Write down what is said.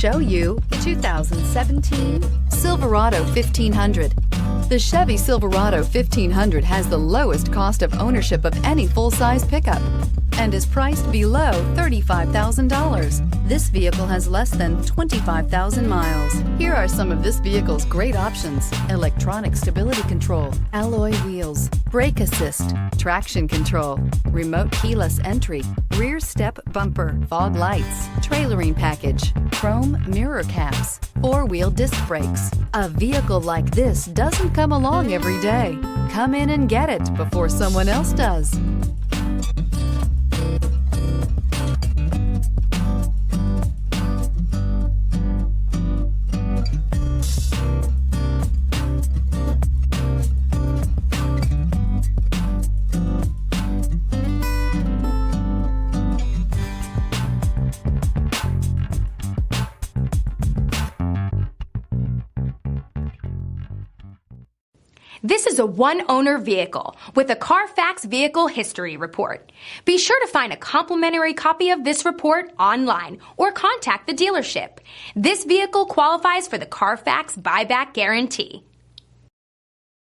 Show you 2017 Silverado 1500. The Chevy Silverado 1500 has the lowest cost of ownership of any full-size pickup and is priced below $35,000. This vehicle has less than 25,000 miles. Here are some of this vehicle's great options: electronic stability control, alloy wheels, brake assist, traction control, remote keyless entry, rear step bumper, fog lights, trailering package, chrome mirror caps, four-wheel disc brakes. A vehicle like this doesn't come along every day. Come in and get it before someone else does. This is a one-owner vehicle with a Carfax Vehicle History Report. Be sure to find a complimentary copy of this report online or contact the dealership. This vehicle qualifies for the Carfax Buyback Guarantee.